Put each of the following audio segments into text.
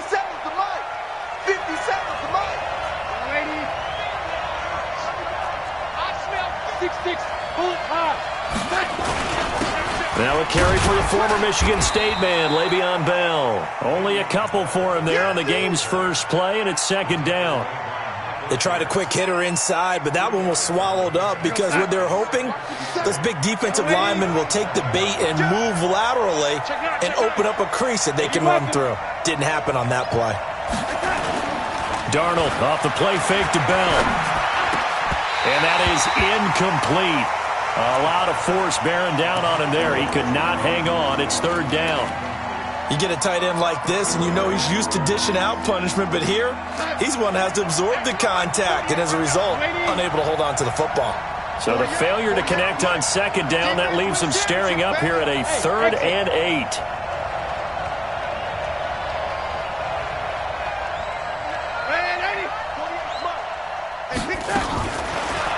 57's the mic. 57's the mic. Ladies. I smell 6'6", bullet hot. Now a carry for the former Michigan State man, Le'Veon Bell. Only a couple for him there on the game's first play, and it's second down. They tried a quick hitter inside, but that one was swallowed up because what they're hoping, those big defensive linemen will take the bait and move laterally and open up a crease that they can run through. Didn't happen on that play. Darnold off the play fake to Bell. And that is incomplete. A lot of force bearing down on him there. He could not hang on. It's third down. You get a tight end like this, and you know he's used to dishing out punishment, but here, he's one that has to absorb the contact, and as a result, unable to hold on to the football. So the failure to connect on second down, that leaves him staring up here at a 3rd and 8.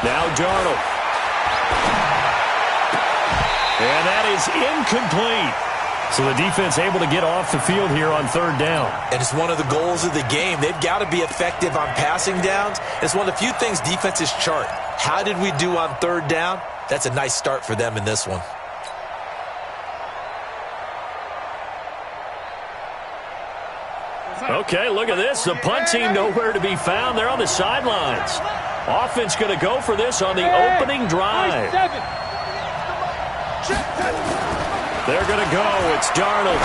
Now Darnold. And that is incomplete. So the defense able to get off the field here on third down. And it's one of the goals of the game. They've got to be effective on passing downs. It's one of the few things defenses chart. How did we do on third down? That's a nice start for them in this one. Okay, look at this. The punt team nowhere to be found. They're on the sidelines. Offense going to go for this on the opening drive. They're going to go. It's Darnold.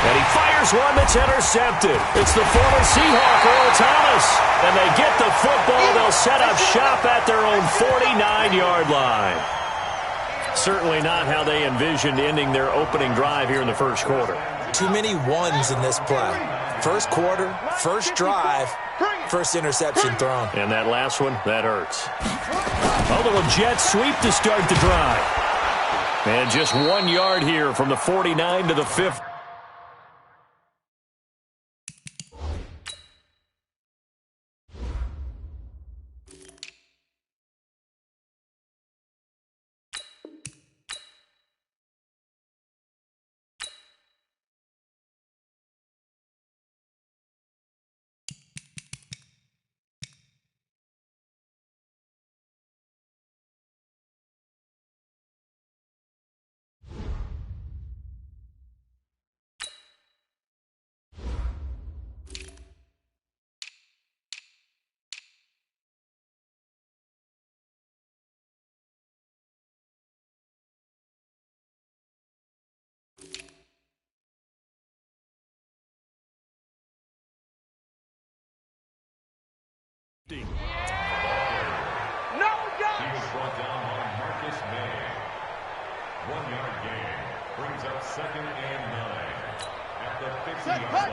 And he fires one that's intercepted. It's the former Seahawk, Earl Thomas. And they get the football. They'll set up shop at their own 49-yard line. Certainly not how they envisioned ending their opening drive here in the first quarter. Too many ones in this play. First quarter, first drive, first interception thrown. And that last one, that hurts. A little jet sweep to start the drive. And just 1 yard here from the 49 to the 50. No, guys! He was brought down by Marcus May. 1 yard gain brings up 2nd and 9 at the 50-yard line.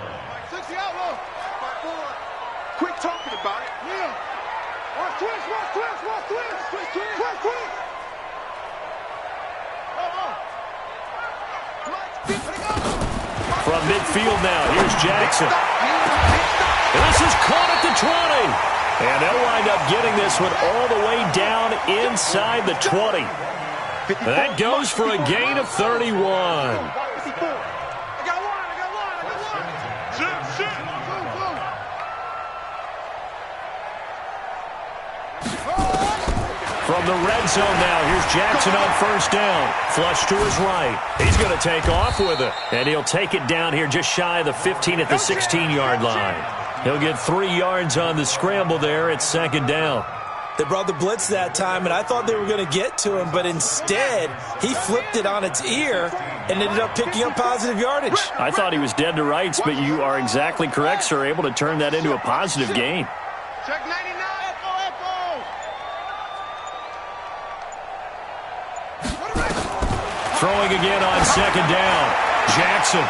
60 out low. By 4. Quit talking about it. Yeah. Watch twist. From midfield now, here's Jackson. And this is caught at the 20. And they'll wind up getting this one all the way down inside the 20. That goes for a gain of 31. From the red zone now, here's Jackson on first down. Flush to his right. He's going to take off with it. And he'll take it down here just shy of the 15 at the 16-yard line. He'll get 3 yards on the scramble there at second down. They brought the blitz that time, and I thought they were going to get to him, but instead, he flipped it on its ear and ended up picking up positive yardage. I thought he was dead to rights, but you are exactly correct, sir, able to turn that into a positive gain. Check 99. Throwing again on second down. Jackson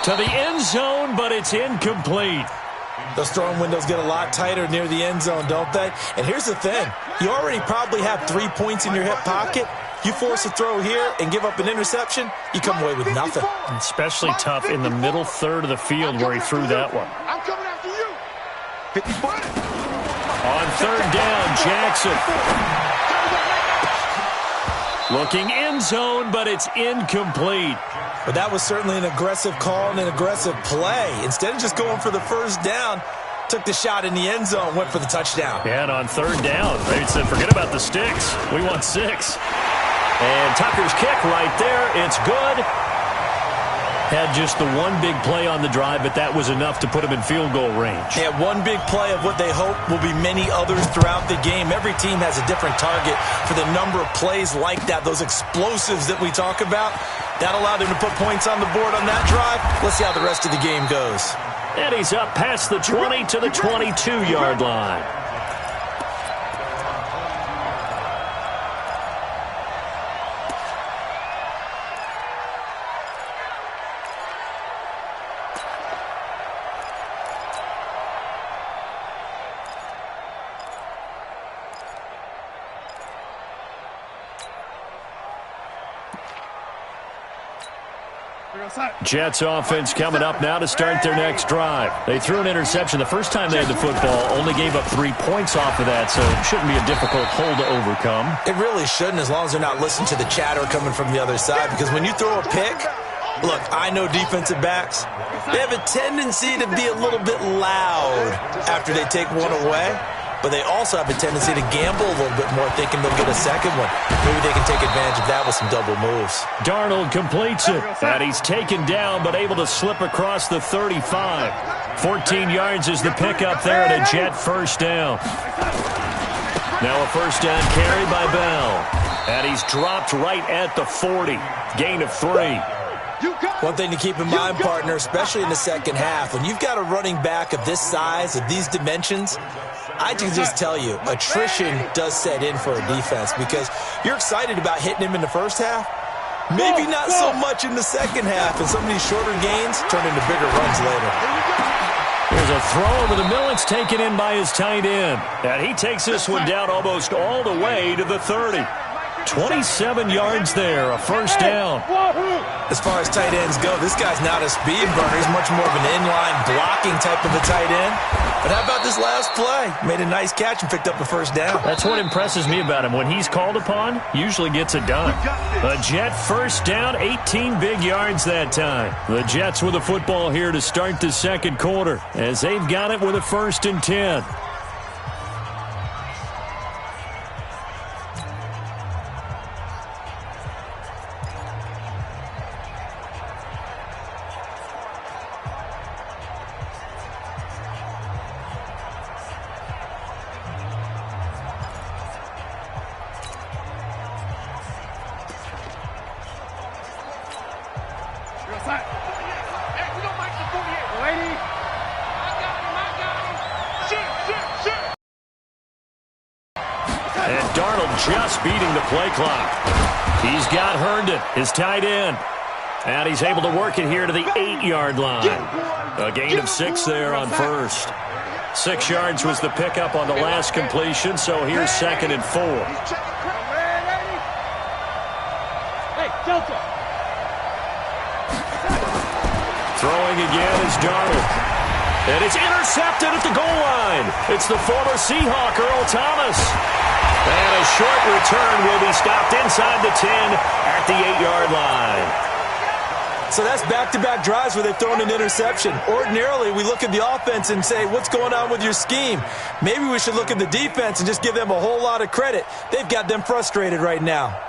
to the end zone, but it's incomplete. Those throwing windows get a lot tighter near the end zone, don't they? And here's the thing. You already probably have 3 points in your hip pocket. You force a throw here and give up an interception, you come away with nothing. Especially tough in the middle third of the field where he threw that one. I'm coming after you. 54. On third down, Jackson. Looking end zone, but it's incomplete. But that was certainly an aggressive call and an aggressive play. Instead of just going for the first down, took the shot in the end zone, went for the touchdown. And on third down, they said, forget about the sticks. We want 6. And Tucker's kick right there. It's good. Had just the one big play on the drive, but that was enough to put him in field goal range. Yeah, one big play of what they hope will be many others throughout the game. Every team has a different target for the number of plays like that, those explosives that we talk about. That allowed him to put points on the board on that drive. Let's see how the rest of the game goes. And he's up past the 20 to the 22-yard line. Jets offense coming up now to start their next drive. They threw an interception the first time they had the football, only gave up 3 points off of that, so it shouldn't be a difficult hole to overcome. It really shouldn't, as long as they're not listening to the chatter coming from the other side, because when you throw a pick, look, I know defensive backs, they have a tendency to be a little bit loud after they take one away. But they also have a tendency to gamble a little bit more, thinking they'll get a second one. Maybe they can take advantage of that with some double moves. Darnold completes it, and he's taken down, but able to slip across the 35. 14 yards is the pickup there at a Jet first down. Now a first down carry by Bell. And he's dropped right at the 40. Gain of 3. One thing to keep in mind, partner, especially in the second half, when you've got a running back of this size, of these dimensions, I can just tell you, attrition does set in for a defense because you're excited about hitting him in the first half. Maybe not so much in the second half, and some of these shorter gains turn into bigger runs later. Here's a throw over the middle. It's taken in by his tight end. And he takes this one down almost all the way to the 30. 27 yards there, a first down. As far as tight ends go, this guy's not a speed burner. He's much more of an inline blocking type of a tight end. But how about this last play? Made a nice catch and picked up a first down. That's what impresses me about him. When he's called upon, usually gets it done. A Jet first down, 18 big yards that time. The Jets with the football here to start the second quarter as they've got it with a 1st and 10. And Darnold just beating the play clock. He's got Herndon, his tight end. And he's able to work it here to the 8-yard line. A gain of 6 there on first. 6 yards was the pickup on the last completion, so here's 2nd and 4. Hey, Delta. Throwing again is Darnold. And it's intercepted at the goal line. It's the former Seahawk, Earl Thomas. And a short return will be stopped inside the 10 at the 8-yard line. So that's back-to-back drives where they've thrown an interception. Ordinarily, we look at the offense and say, what's going on with your scheme? Maybe we should look at the defense and just give them a whole lot of credit. They've got them frustrated right now.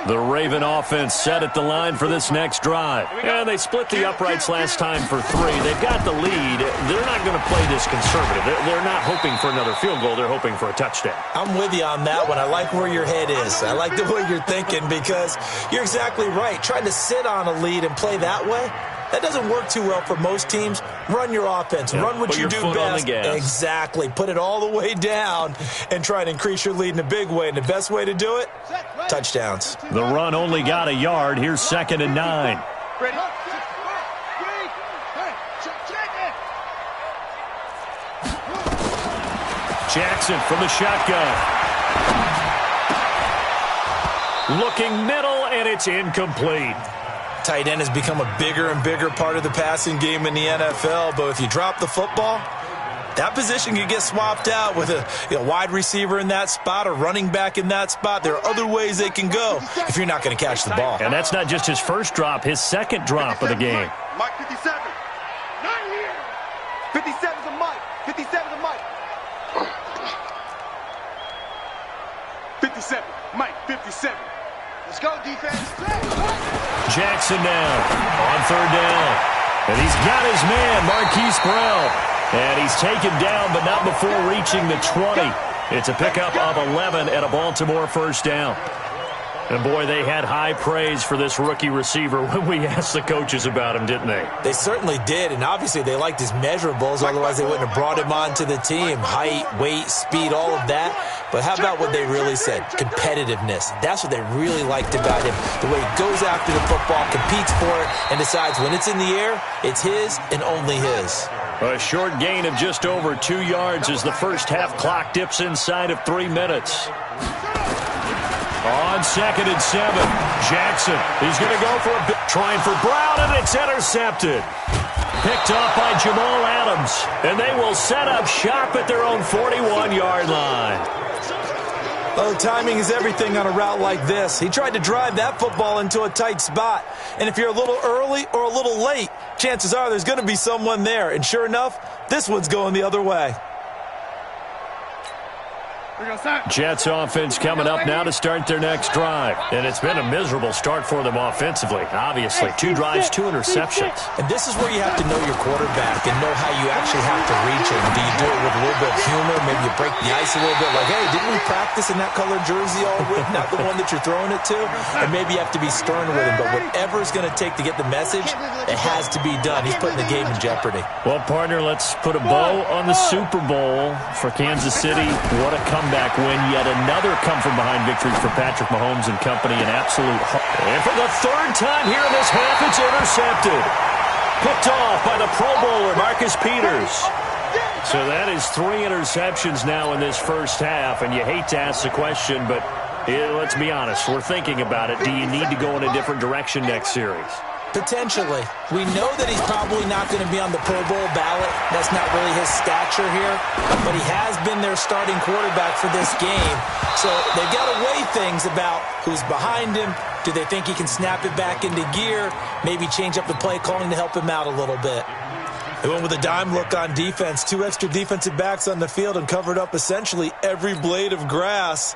The Raven offense set at the line for this next drive. And they split the uprights last time for 3. They've got the lead. They're not going to play this conservative. They're not hoping for another field goal. They're hoping for a touchdown. I'm with you on that one. I like where your head is. I like the way you're thinking because you're exactly right. Trying to sit on a lead and play that way, that doesn't work too well for most teams. Run your offense. Yeah, run what you do best. On the gas. Exactly. Put it all the way down and try and increase your lead in a big way. And the best way to do it, touchdowns. The run only got a yard. Here's 2nd and 9. Jackson from the shotgun. Looking middle, and it's incomplete. Tight end has become a bigger and bigger part of the passing game in the NFL, but if you drop the football, That position can get swapped out with a wide receiver in that spot, a running back in that spot. There are other ways they can go if you're not going to catch the ball. And that's not just his first drop, his second drop of the game. Mike 57. Not here. 57's a Mike. 57's a Mike. 57. Mike 57. Let's go, defense. Jackson now on third down. And he's got his man, Marquise Brown. And he's taken down, but not before reaching the 20. It's a pickup of 11 and a Baltimore first down. And, boy, they had high praise for this rookie receiver when we asked the coaches about him, didn't they? They certainly did, and obviously they liked his measurables. Otherwise, they wouldn't have brought him onto the team. Height, weight, speed, all of that. But how about what they really said? Competitiveness. That's what they really liked about him. The way he goes after the football, competes for it, and decides when it's in the air, it's his and only his. A short gain of just over 2 yards as the first half clock dips inside of 3 minutes. On 2nd and 7, Jackson. He's going to go for a bit. Trying for Brown, and it's intercepted. Picked off by Jamal Adams. And they will set up shop at their own 41-yard line. Oh, timing is everything on a route like this. He tried to drive that football into a tight spot. And if you're a little early or a little late, chances are there's going to be someone there. And sure enough, this one's going the other way. Jets offense coming up now to start their next drive. And it's been a miserable start for them offensively, obviously. 2 drives, 2 interceptions. And this is where you have to know your quarterback and know how you actually have to reach him. Do you do it with a little bit of humor? Maybe you break the ice a little bit. Like, hey, didn't we practice in that colored jersey all week? Not the one that you're throwing it to? And maybe you have to be stern with him. But whatever it's going to take to get the message, it has to be done. He's putting the game in jeopardy. Well, partner, let's put a bow on the Super Bowl for Kansas City. What a comeback win. Yet another come-from-behind victory for Patrick Mahomes and company. An absolute... And for the 3rd time here in this half, it's intercepted. Picked off by the Pro Bowler, Marcus Peters. So that is 3 interceptions now in this first half. And you hate to ask the question, but let's be honest. We're thinking about it. Do you need to go in a different direction next series? Potentially. We know that he's probably not going to be on the Pro Bowl ballot. That's not really his stature here. But he has been their starting quarterback for this game. So they've got to weigh things about who's behind him. Do they think he can snap it back into gear? Maybe change up the play calling to help him out a little bit. They went with a dime look on defense. 2 extra defensive backs on the field and covered up essentially every blade of grass.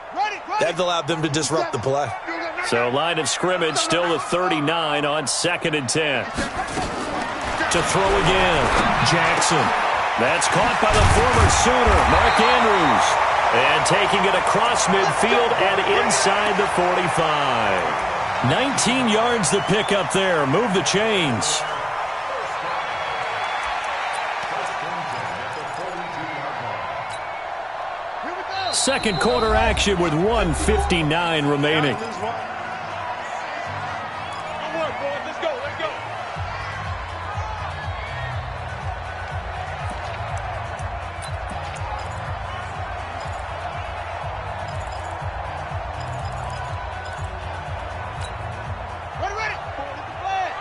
That allowed them to disrupt the play. So line of scrimmage still at 39 on 2nd and 10. To throw again, Jackson. That's caught by the former Sooner, Mark Andrews. And taking it across midfield and inside the 45. 19 yards to pick up there. Move the chains. Second quarter action with 1:59 remaining.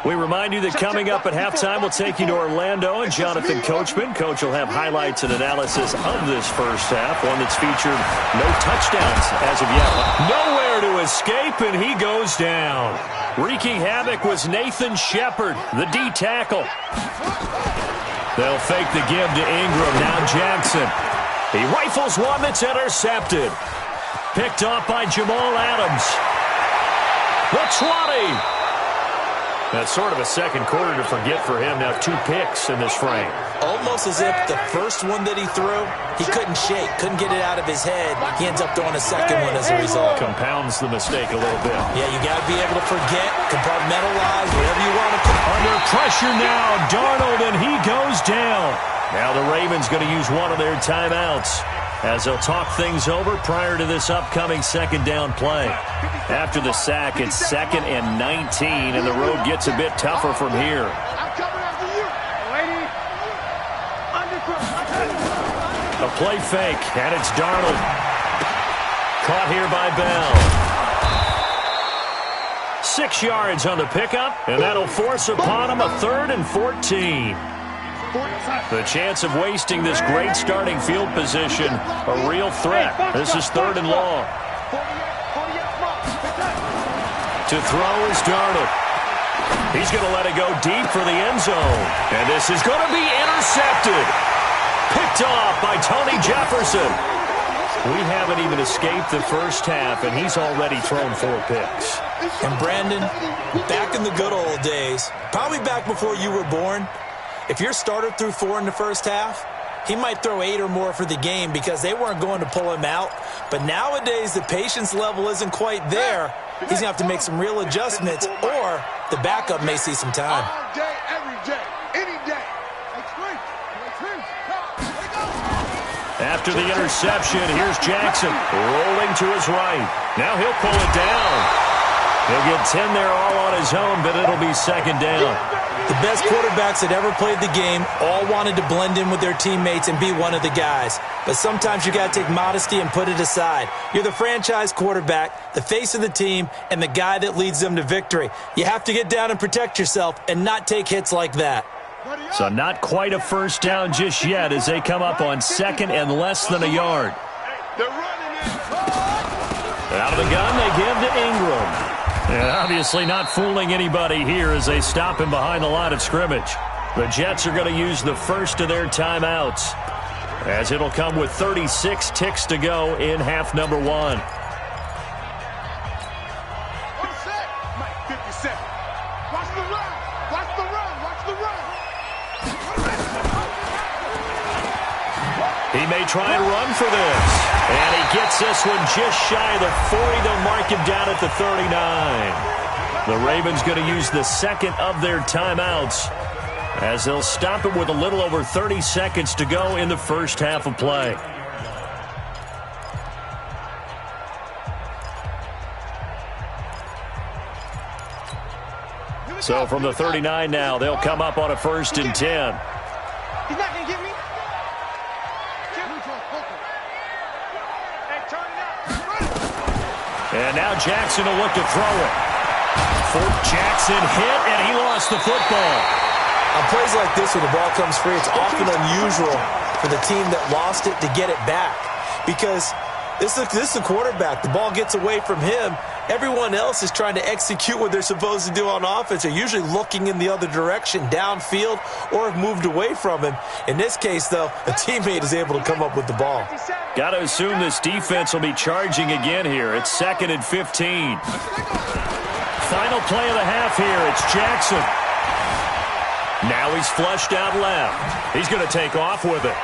We remind you that coming up at halftime, we'll take you to Orlando and Jonathan Coachman. Coach will have highlights and analysis of this first half, one that's featured no touchdowns as of yet. Nowhere to escape, and he goes down. Wreaking havoc was Nathan Shepard, the D tackle. They'll fake the give to Ingram. Now Jackson. He rifles one that's intercepted. Picked off by Jamal Adams. The 20. That's sort of a second quarter to forget for him. Now 2 picks in this frame. Almost as if the first one that he threw, he couldn't shake, couldn't get it out of his head. He ends up throwing a second one as a result. Compounds the mistake a little bit. Yeah, you got to be able to forget, compartmentalize, whatever you want to call it. Under pressure now, Darnold, and he goes down. Now the Ravens going to use one of their timeouts as they'll talk things over prior to this upcoming second down play. After the sack, it's 2nd and 19, and the road gets a bit tougher from here. A play fake, and it's Darnold. Caught here by Bell. 6 yards on the pickup, and that'll force upon him a 3rd and 14. The chance of wasting this great starting field position, a real threat. This is 3rd and long. To throw is Darnold. He's going to let it go deep for the end zone. And this is going to be intercepted. Picked off by Tony Jefferson. We haven't even escaped the first half, and he's already thrown 4 picks. And Brandon, back in the good old days, probably back before you were born, if your starter threw 4 in the first half, he might throw 8 or more for the game because they weren't going to pull him out. But nowadays, the patience level isn't quite there. He's going to have to make some real adjustments, or the backup may see some time. All day, every day, any day. After the interception, here's Jackson rolling to his right. Now he'll pull it down. He'll get 10 there all on his own, but it'll be 2nd down. The best quarterbacks that ever played the game all wanted to blend in with their teammates and be one of the guys. But sometimes you got to take modesty and put it aside. You're the franchise quarterback, the face of the team, and the guy that leads them to victory. You have to get down and protect yourself and not take hits like that. So not quite a first down just yet as they come up on 2nd and less than a yard. Out of the gun, they give to Ingram. And obviously not fooling anybody here as they stop him behind the line of scrimmage. The Jets are going to use the first of their timeouts, as it'll come with 36 ticks to go in half number 1. 50 seconds. Watch the run. Watch the run. Watch the run. He may try and run for this. And he gets this one just shy of the 40. They'll mark him down at the 39. The Ravens going to use the 2nd of their timeouts, as they'll stop it with a little over 30 seconds to go in the first half of play. So from the 39 now, they'll come up on a 1st and 10. He's not going to get me. And now Jackson will look to throw it. Jackson hit, and he lost the football. On plays like this where the ball comes free, it's often unusual for the team that lost it to get it back. Because this is the quarterback. The ball gets away from him. Everyone else is trying to execute what they're supposed to do on offense. They're usually looking in the other direction, downfield, or have moved away from him. In this case, though, a teammate is able to come up with the ball. Got to assume this defense will be charging again here. It's 2nd and 15. Final play of the half here. It's Jackson. Now he's flushed out left. He's going to take off with it.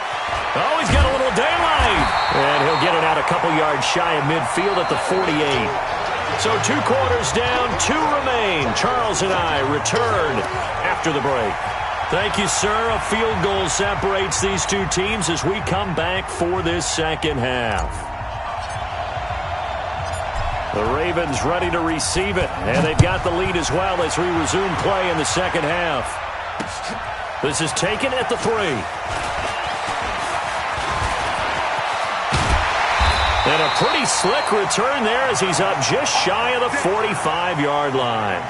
Oh, he's got a little daylight. And he'll get it out a couple yards shy of midfield at the 48. So 2 quarters down, 2 remain. Charles and I return after the break. Thank you, sir. A field goal separates these 2 teams as we come back for this 2nd half. The Ravens ready to receive it, and they've got the lead as well as we resume play in the 2nd half. This is taken at the 3. And a pretty slick return there as he's up just shy of the 45-yard line.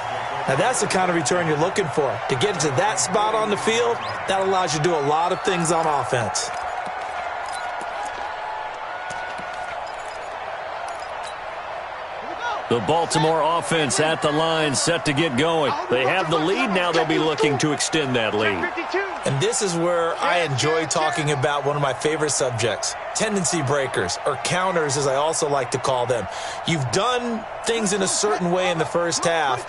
Now, that's the kind of return you're looking for. To get to that spot on the field, that allows you to do a lot of things on offense. The Baltimore offense at the line, set to get going. They have the lead. Now they'll be looking to extend that lead. And this is where I enjoy talking about one of my favorite subjects, tendency breakers, or counters as I also like to call them. You've done things in a certain way in the first half,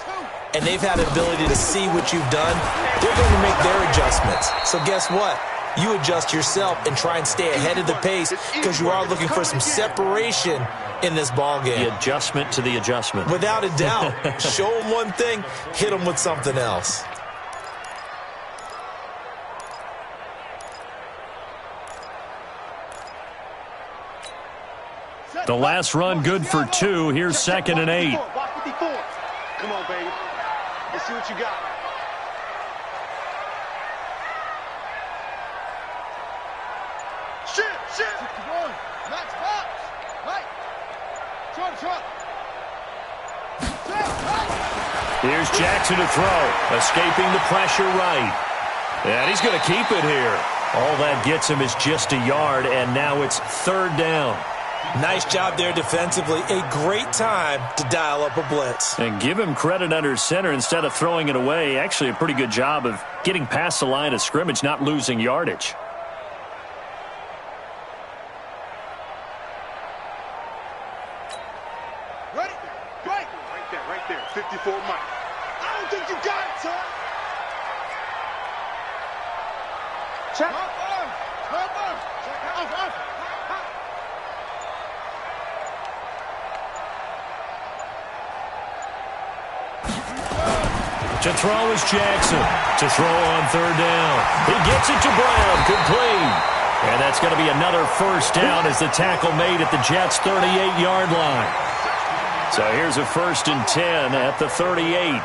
and they've had an ability to see what you've done. They're going to make their adjustments. So guess what? You adjust yourself and try and stay ahead of the pace because you are looking for some separation in this ball game. The adjustment to the adjustment. Without a doubt. Show them one thing, hit them with something else. The last run good for 2. Here's 2nd and 8. Come on, baby. Let's see what you got. Shit. Max box. Right. Trump. Here's Jackson to throw. Escaping the pressure right. And he's going to keep it here. All that gets him is just a yard, and now it's third down. Nice job there defensively. A great time to dial up a blitz. And give him credit under center instead of throwing it away. Actually, a pretty good job of getting past the line of scrimmage, not losing yardage. Ready? Right. Right there. 54 Mike. I don't think you got it, son. Check. Off. To throw is Jackson. To throw on third down. He gets it to Brown. Complete. And that's going to be another first down as the tackle made at the Jets' 38-yard line. So here's a 1st and 10 at the 38.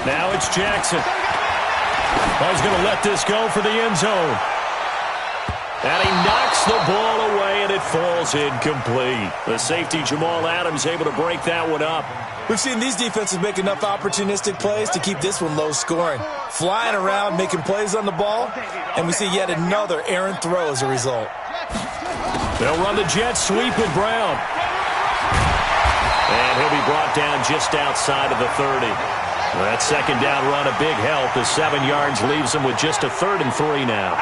Now it's Jackson. He's going to let this go for the end zone. And he knocks the ball away, and it falls incomplete. The safety, Jamal Adams, able to break that one up. We've seen these defenses make enough opportunistic plays to keep this one low scoring. Flying around, making plays on the ball, and we see yet another errant throw as a result. They'll run the jet sweep with Brown. And he'll be brought down just outside of the 30. That second down run, a big help as 7 yards leaves him with just a 3rd and 3 now.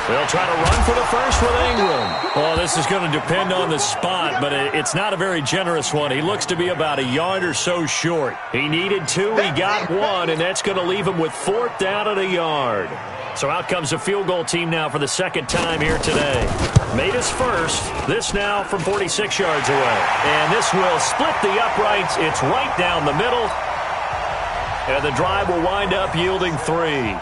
They'll try to run for the first with Ingram. Well, this is going to depend on the spot, but it's not a very generous one. He looks to be about a yard or so short. He needed 2, he got 1, and that's going to leave him with 4th down at a yard. So out comes a field goal team now for the second time here today. Made his first. This now from 46 yards away. And this will split the uprights. It's right down the middle. And the drive will wind up yielding 3.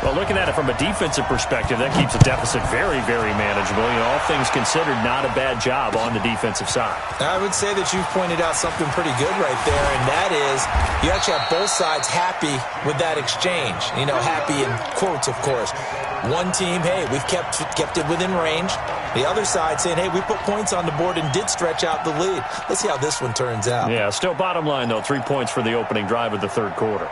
Well, looking at it from a defensive perspective, that keeps the deficit very, very manageable. You know, all things considered, not a bad job on the defensive side. I would say that you've pointed out something pretty good right there, and that is you actually have both sides happy with that exchange. You know, happy in quotes, of course. One team, hey, we've kept it within range. The other side saying, hey, we put points on the board and did stretch out the lead. Let's see how this one turns out. Yeah, still bottom line, though, 3 points for the opening drive of the third quarter.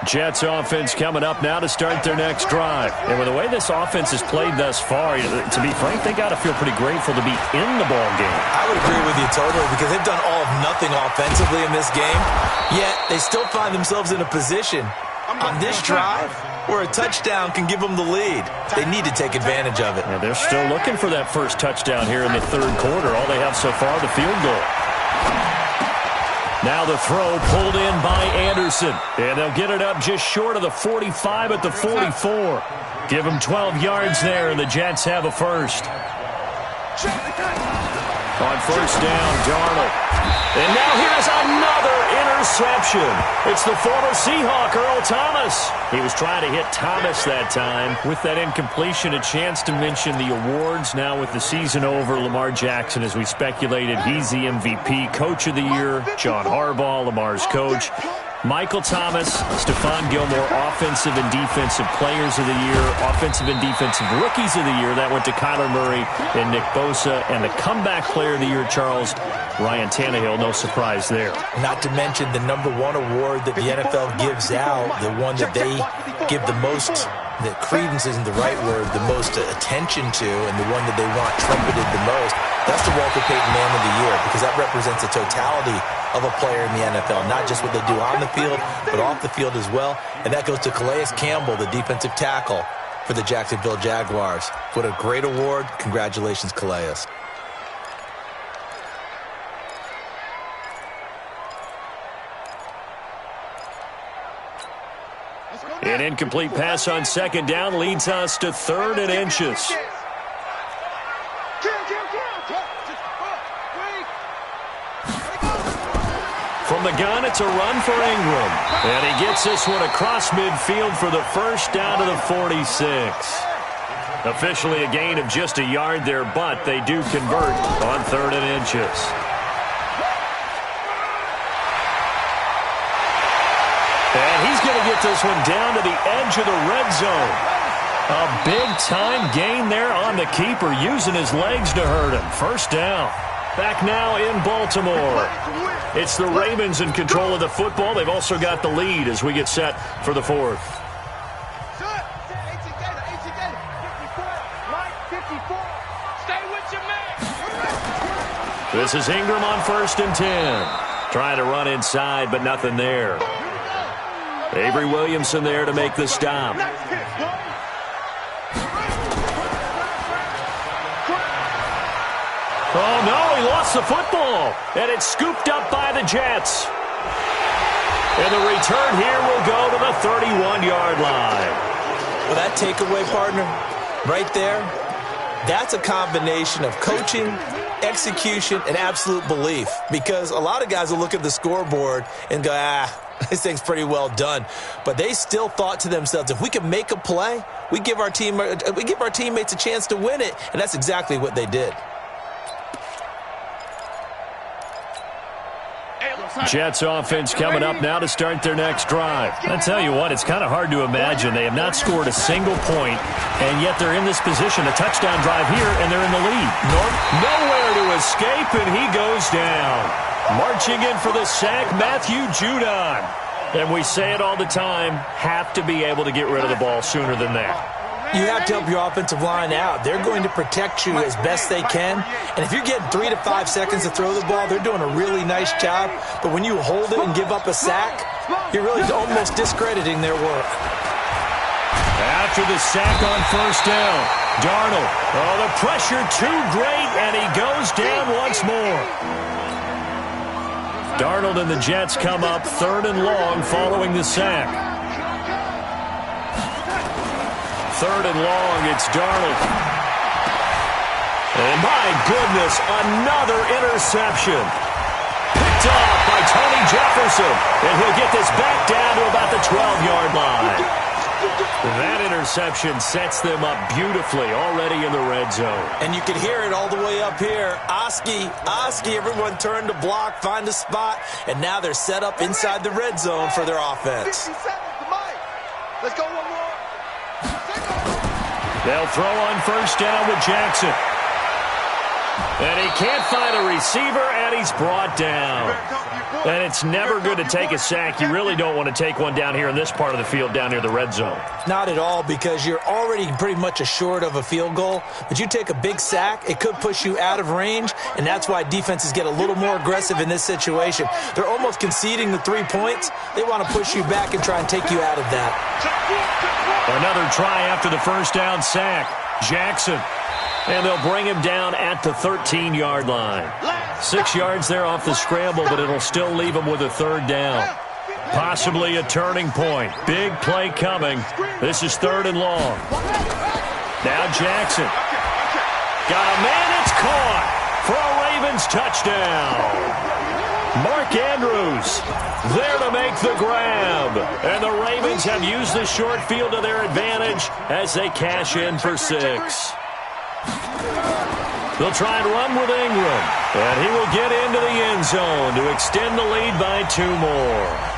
Jets offense coming up now to start their next drive. And with the way this offense has played thus far, to be frank, they got to feel pretty grateful to be in the ball game. I would agree with you totally because they've done all of nothing offensively in this game, yet they still find themselves in a position on this drive where a touchdown can give them the lead. They need to take advantage of it. And they're still looking for that first touchdown here in the third quarter. All they have so far, the field goal. Now the throw pulled in by Anderson. And they'll get it up just short of the 45 at the 44. Give them 12 yards there, and the Jets have a first. On first down, Darnold. And now here's another interception. It's the former Seahawk, Earl Thomas. He was trying to hit Thomas that time. With that incompletion, a chance to mention the awards. Now with the season over, Lamar Jackson, as we speculated, he's the MVP, Coach of the Year. John Harbaugh, Lamar's coach. Michael Thomas, Stephon Gilmore, Offensive and Defensive Players of the Year, Offensive and Defensive Rookies of the Year. That went to Kyler Murray and Nick Bosa. And the Comeback Player of the Year, Charles, Ryan Tannehill, no surprise there. Not to mention the #1 award that the NFL gives out, the one that they give the most, that credence isn't the right word, the most attention to, and the one that they want trumpeted the most. That's the Walter Payton Man of the Year, because that represents the totality of a player in the NFL, not just what they do on the field, but off the field as well. And that goes to Calais Campbell, the defensive tackle for the Jacksonville Jaguars. What a great award. Congratulations, Calais. An incomplete pass on second down leads us to 3rd and inches. From the gun, it's a run for Ingram. And he gets this one across midfield for the first down to the 46. Officially a gain of just a yard there, but they do convert on 3rd and inches. And he's going to get this one down to the edge of the red zone. A big-time gain there on the keeper, using his legs to hurt him. First down. Back now in Baltimore. It's the Ravens in control of the football. They've also got the lead as we get set for the fourth. This is Ingram on 1st and 10. Trying to run inside, but nothing there. Avery Williamson there to make the stop. Oh, no, he lost the football. And it's scooped up by the Jets. And the return here will go to the 31-yard line. Well, that takeaway, partner, right there, that's a combination of coaching, execution, and absolute belief. Because a lot of guys will look at the scoreboard and go, this thing's pretty well done. But they still thought to themselves, if we can make a play, we give our teammates a chance to win it. And that's exactly what they did. Jets offense coming up now to start their next drive. I tell you what, it's kind of hard to imagine. They have not scored a single point, and yet they're in this position. A touchdown drive here, and they're in the lead. Nowhere to escape, and he goes down. Marching in for the sack, Matthew Judon. And we say it all the time, have to be able to get rid of the ball sooner than that. You have to help your offensive line out. They're going to protect you as best they can. And if you're getting 3 to 5 seconds to throw the ball, they're doing a really nice job. But when you hold it and give up a sack, you're really almost discrediting their work. After the sack on 1st down, Darnold. Oh, the pressure too great, and he goes down once more. Darnold and the Jets come up 3rd and long following the sack. 3rd and long, it's Darnold. And my goodness, another interception. Picked off by Tony Jefferson. And he'll get this back down to about the 12-yard line. That interception sets them up beautifully already in the red zone. And you can hear it all the way up here. Oski, everyone turned to block, find a spot, and now they're set up inside the red zone for their offense. Let's go one more. They'll throw on 1st down with Jackson. And he can't find a receiver, and he's brought down. And it's never good to take a sack. You really don't want to take one down here in this part of the field, down near the red zone. Not at all, because you're already pretty much assured of a field goal. But you take a big sack, it could push you out of range, and that's why defenses get a little more aggressive in this situation. They're almost conceding the 3 points. They want to push you back and try and take you out of that. Another try after the 1st down sack. Jackson. And they'll bring him down at the 13-yard line. 6 yards there off the scramble, but it'll still leave him with a 3rd down. Possibly a turning point. Big play coming. This is 3rd and long. Now Jackson. Got a man, it's caught for a Ravens touchdown. Mark Andrews there to make the grab. And the Ravens have used the short field to their advantage as they cash in for 6. They'll try and run with Ingram. And he will get into the end zone to extend the lead by 2 more.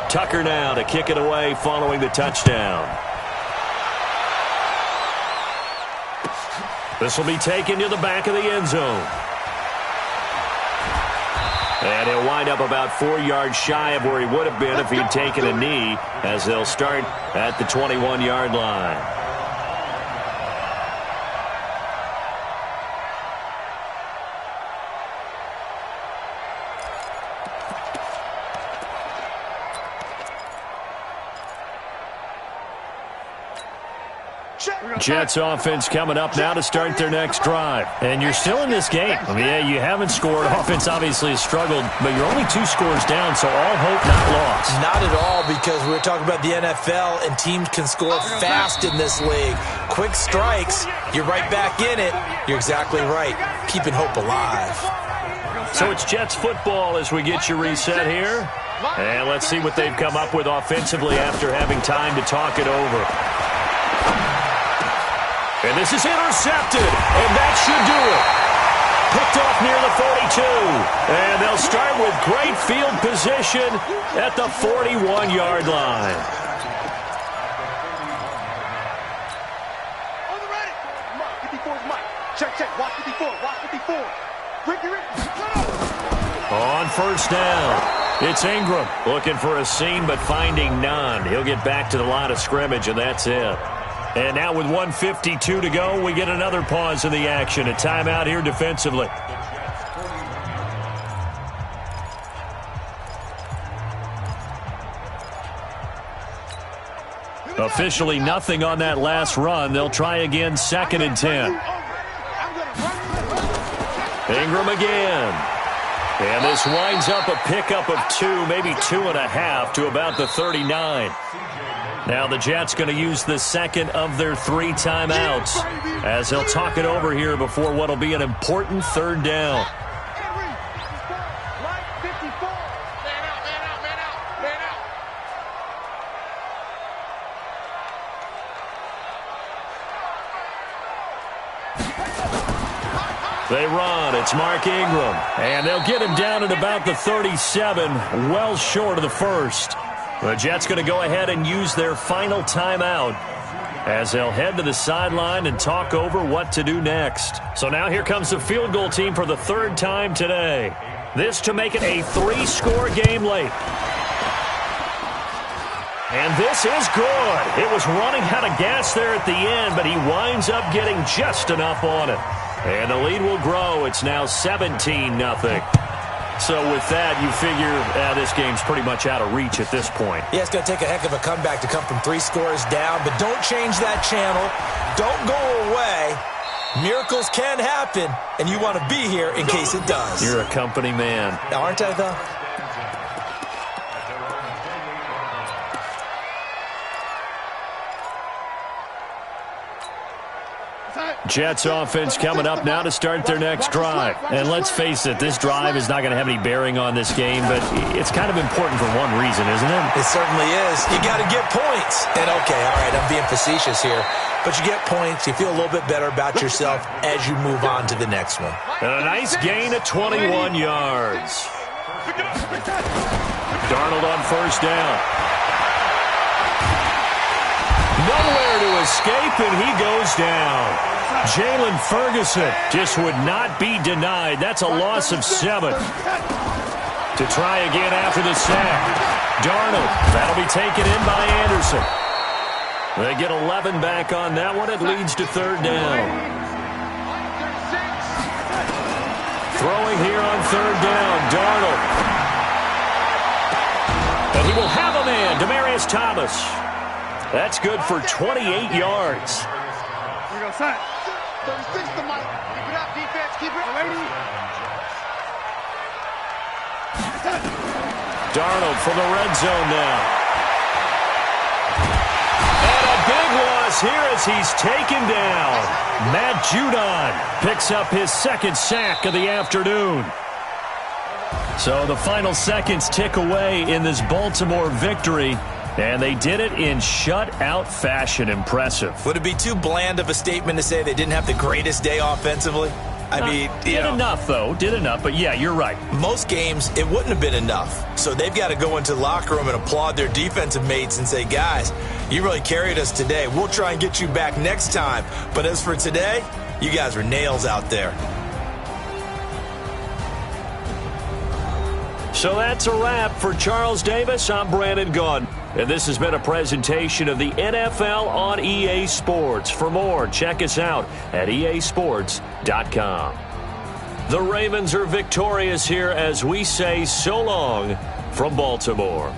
Tucker now to kick it away following the touchdown. This will be taken to the back of the end zone. And he'll wind up about 4 yards shy of where he would have been if he'd taken a knee, as they'll start at the 21-yard line. Check. Jets offense coming up now to start their next drive. And you're still in this game. I mean, yeah, you haven't scored. Offense obviously has struggled, but you're only 2 scores down, so all hope not lost. Not at all, because we're talking about the NFL, and teams can score fast in this league. Quick strikes, you're right back in it. You're exactly right. Keeping hope alive. So it's Jets football as we get you reset here. And let's see what they've come up with offensively after having time to talk it over. And this is intercepted, and that should do it. Picked off near the 42. And they'll start with great field position at the 41-yard line. On the ready. Mike, 54's Mike. Check, check. Watch 54. Watch 54. Ricky. On first down, it's Ingram looking for a seam but finding none. He'll get back to the line of scrimmage, and that's it. And now with 1:52 to go, we get another pause in the action. A timeout here defensively. Officially nothing on that last run. They'll try again, 2nd and 10. Ingram again. And this winds up a pickup of 2, maybe 2.5 to about the 39. Now the Jets going to use the second of their 3 timeouts as they'll talk it over here before what will be an important 3rd down. They run. It's Mark Ingram. And they'll get him down at about the 37, well short of the first. The Jets going to go ahead and use their final timeout as they'll head to the sideline and talk over what to do next. So now here comes the field goal team for the 3rd time today. This to make it a 3-score game late. And this is good. It was running out of gas there at the end, but he winds up getting just enough on it. And the lead will grow. It's now 17-0. So with that, you figure this game's pretty much out of reach at this point. Yeah, it's going to take a heck of a comeback to come from 3 scores down, but don't change that channel. Don't go away. Miracles can happen, and you want to be here in case it does. You're a company man. Aren't I, though? Jets offense coming up now to start their next drive. And let's face it, this drive is not going to have any bearing on this game, but it's kind of important for one reason, isn't it? It certainly is. You got to get points. And okay, all right, I'm being facetious here, but you get points, you feel a little bit better about yourself as you move on to the next one. And a nice gain of 21 yards. Darnold on first down. Nowhere to escape, and he goes down. Jalen Ferguson just would not be denied. That's a loss of 7. To try again after the sack. Darnold, that'll be taken in by Anderson. They get 11 back on that one. It leads to 3rd down. Throwing here on 3rd down, Darnold. And he will have a man, Demaryius Thomas. That's good for 28 yards. Here we go, son. 36 to Mike. Keep it up, defense. Keep it up. Darnold from the red zone now. And a big loss here as he's taken down. Matt Judon picks up his 2nd sack of the afternoon. So the final seconds tick away in this Baltimore victory. And they did it in shutout fashion. Impressive. Would it be too bland of a statement to say they didn't have the greatest day offensively? I mean, did enough, though. Did enough, but yeah, you're right. Most games, it wouldn't have been enough. So they've got to go into the locker room and applaud their defensive mates and say, guys, you really carried us today. We'll try and get you back next time. But as for today, you guys were nails out there. So that's a wrap for Charles Davis. I'm Brandon Gaudin. And this has been a presentation of the NFL on EA Sports. For more, check us out at easports.com. The Ravens are victorious here as we say so long from Baltimore.